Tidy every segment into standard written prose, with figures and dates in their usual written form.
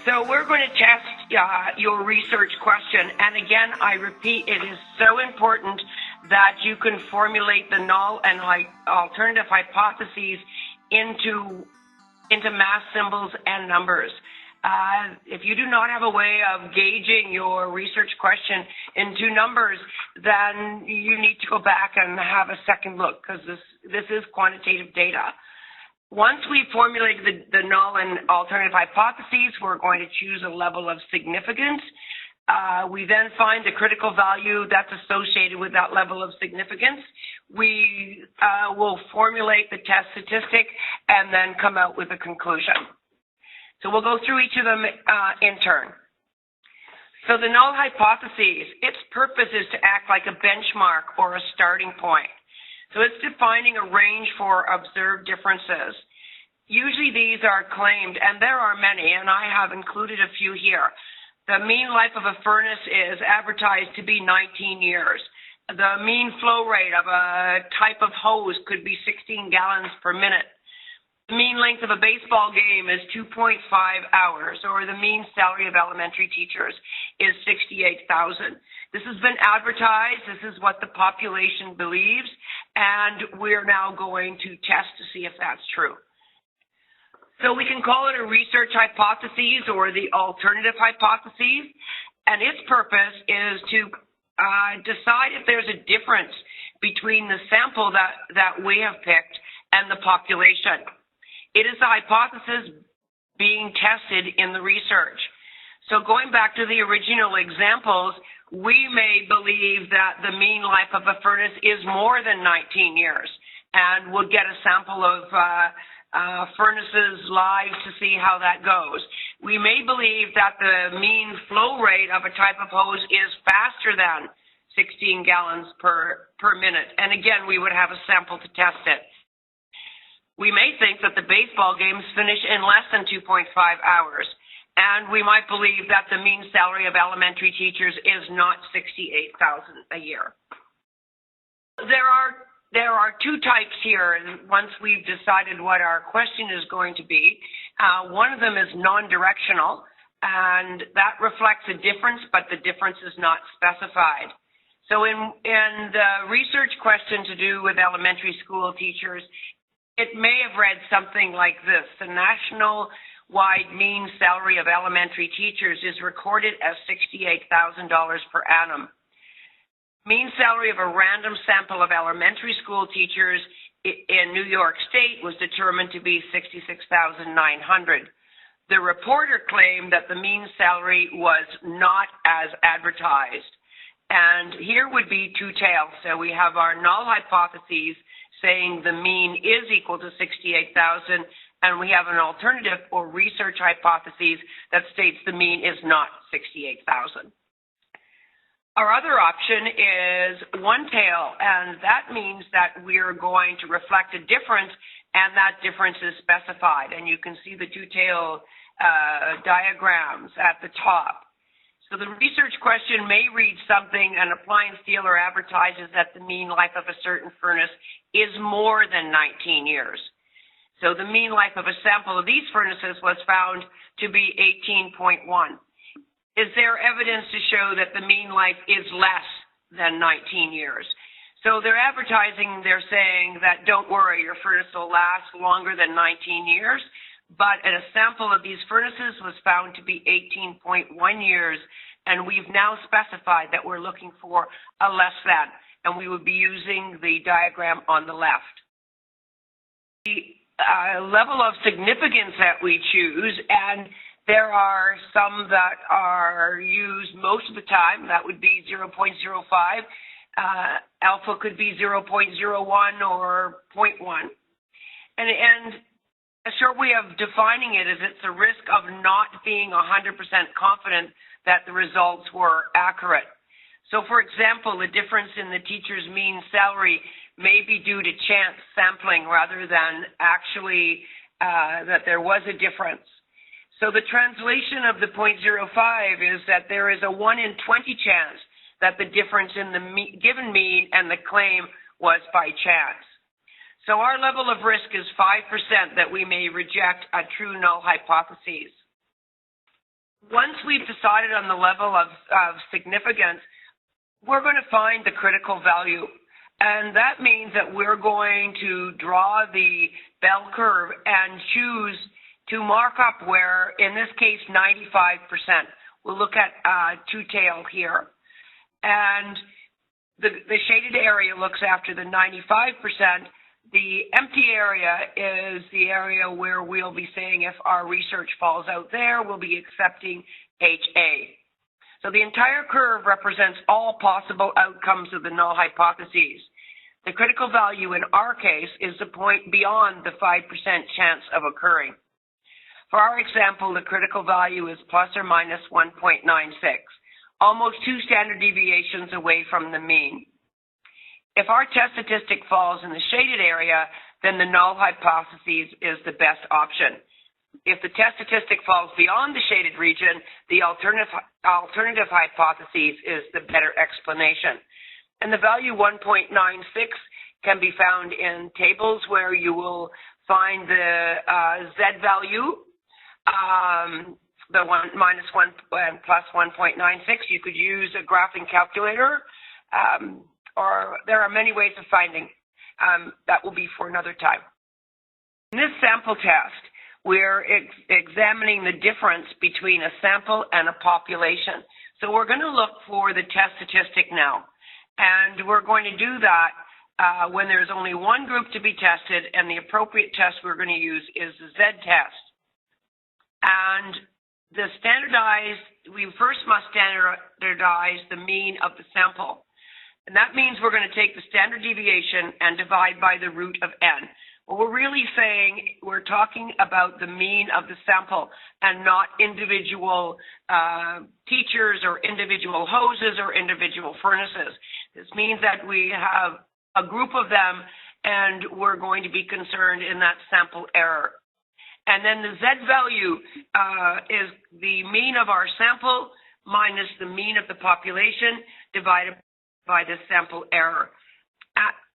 So we're going to test your research question. And again, I repeat, it is so important that you can formulate the null and alternative hypotheses into math symbols and numbers. If you do not have a way of gauging your research question into numbers, then you need to go back and have a second look, because this is quantitative data. Once we formulate the null and alternative hypotheses, we're going to choose a level of significance. We then find the critical value that's associated with that level of significance. We will formulate the test statistic and then come out with a conclusion. So we'll go through each of them in turn. So the null hypothesis, its purpose is to act like a benchmark or a starting point. So it's defining a range for observed differences. Usually these are claimed, and there are many, and I have included a few here. The mean life of a furnace is advertised to be 19 years. The mean flow rate of a type of hose could be 16 gallons per minute. The mean length of a baseball game is 2.5 hours, or the mean salary of elementary teachers is $68,000. This has been advertised. This is what the population believes, and we're now going to test to see if that's true. So we can call it a research hypothesis or the alternative hypothesis, and its purpose is to decide if there's a difference between the sample that we have picked and the population. It is a hypothesis being tested in the research. So going back to the original examples, we may believe that the mean life of a furnace is more than 19 years, and we'll get a sample of furnaces live to see how that goes. We may believe that the mean flow rate of a type of hose is faster than 16 gallons per minute, and again, we would have a sample to test it. We may think that the baseball games finish in less than 2.5 hours, and we might believe that the mean salary of elementary teachers is not $68,000 a year. There are two types here, and once we've decided what our question is going to be, one of them is non-directional, and that reflects a difference, but the difference is not specified. So in the research question to do with elementary school teachers, it may have read something like this: the national-wide mean salary of elementary teachers is recorded as $68,000 per annum. Mean salary of a random sample of elementary school teachers in New York State was determined to be $66,900. The reporter claimed that the mean salary was not as advertised. And here would be two tails. So we have our null hypotheses saying the mean is equal to 68,000, and we have an alternative or research hypothesis that states the mean is not 68,000. Our other option is one tail, and that means that we're going to reflect a difference, and that difference is specified. And you can see the two-tail diagrams at the top. So the research question may read something: an appliance dealer advertises that the mean life of a certain furnace is more than 19 years. So the mean life of a sample of these furnaces was found to be 18.1. Is there evidence to show that the mean life is less than 19 years? So they're advertising, they're saying that don't worry, your furnace will last longer than 19 years. But a sample of these furnaces was found to be 18.1 years, and we've now specified that we're looking for a less than, and we would be using the diagram on the left. The level of significance that we choose, and there are some that are used most of the time, that would be 0.05. Alpha could be 0.01 or 0.1. And a short way of defining it is it's a risk of not being 100% confident that the results were accurate. So, for example, the difference in the teacher's mean salary may be due to chance sampling rather than actually that there was a difference. So the translation of the 0.05 is that there is a 1 in 20 chance that the difference in the given mean and the claim was by chance. So our level of risk is 5% that we may reject a true null hypothesis. once we've decided on the level of significance, we're going to find the critical value. And that means that we're going to draw the bell curve and choose to mark up where, in this case, 95%. We'll look at two-tail here. And the shaded area looks after the 95%. The empty area is the area where we'll be saying if our research falls out there, we'll be accepting HA. So the entire curve represents all possible outcomes of the null hypotheses. The critical value in our case is the point beyond the 5% chance of occurring. For our example, the critical value is plus or minus 1.96, almost 2 standard deviations away from the mean. If our test statistic falls in the shaded area, then the null hypothesis is the best option. If the test statistic falls beyond the shaded region, the alternative hypothesis is the better explanation. And the value 1.96 can be found in tables where you will find the Z value, the minus 1 and plus 1.96. You could use a graphing calculator, or there are many ways of finding. That will be for another time. In this sample test, we're examining the difference between a sample and a population. So we're going to look for the test statistic now. And we're going to do that when there's only one group to be tested, and the appropriate test we're going to use is the Z test. And the we first must standardize the mean of the sample. And that means we're going to take the standard deviation and divide by the root of n. What we're really saying, we're talking about the mean of the sample and not individual teachers or individual hoses or individual furnaces. This means that we have a group of them and we're going to be concerned in that sample error. And then the Z value is the mean of our sample minus the mean of the population divided by the sample error.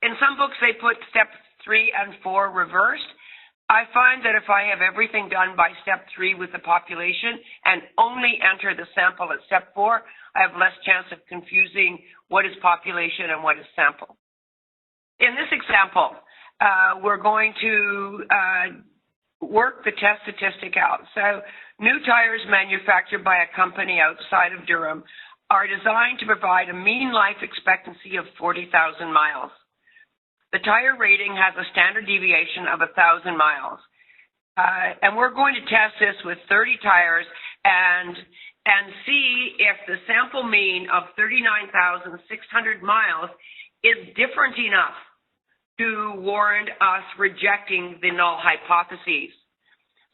In some books, they put steps 3 and 4 reversed. I find that if I have everything done by step 3 with the population and only enter the sample at step 4, I have less chance of confusing what is population and what is sample. In this example, we're going to work the test statistic out. So new tires manufactured by a company outside of Durham are designed to provide a mean life expectancy of 40,000 miles. The tire rating has a standard deviation of 1,000 miles. And we're going to test this with 30 tires and see if the sample mean of 39,600 miles is different enough to warrant us rejecting the null hypotheses.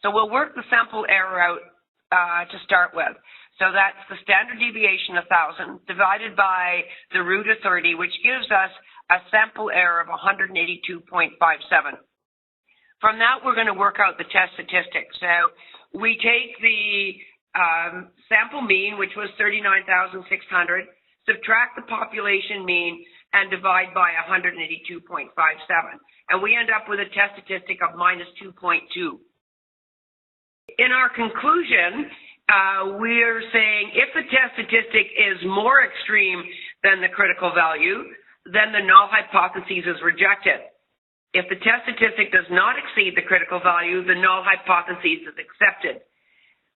So we'll work the sample error out to start with. So that's the standard deviation 1,000 divided by the root of 30, which gives us a sample error of 182.57. From that, we're going to work out the test statistic. So we take the sample mean, which was 39,600, subtract the population mean, and divide by 182.57. And we end up with a test statistic of minus 2.2. In our conclusion, we're saying if the test statistic is more extreme than the critical value, then the null hypothesis is rejected. If the test statistic does not exceed the critical value, the null hypothesis is accepted.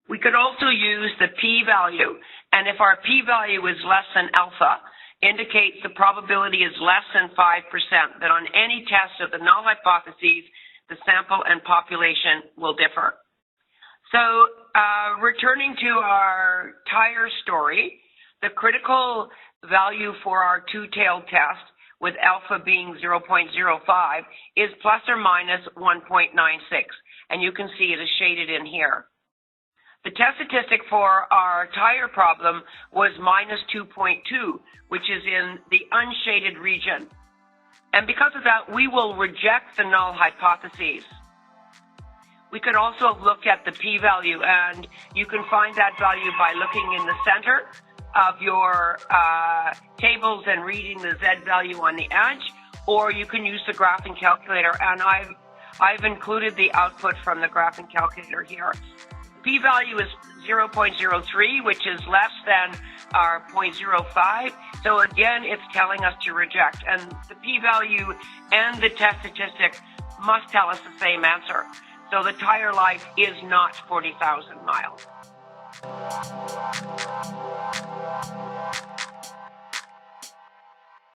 We could also use the p-value, and if our p-value is less than alpha, indicates the probability is less than 5%, that on any test of the null hypotheses, the sample and population will differ. So returning to our tire story, the critical value for our two-tailed test, with alpha being 0.05, is plus or minus 1.96, and you can see it is shaded in here. The test statistic for our tire problem was minus 2.2, which is in the unshaded region. And because of that, we will reject the null hypotheses. We could also look at the p-value, and you can find that value by looking in the center of your tables and reading the Z value on the edge, or you can use the graphing calculator, and I've included the output from the graphing calculator here. P-value is 0.03, which is less than our 0.05. So again, it's telling us to reject. And the p-value and the test statistic must tell us the same answer. So the tire life is not 40,000 miles.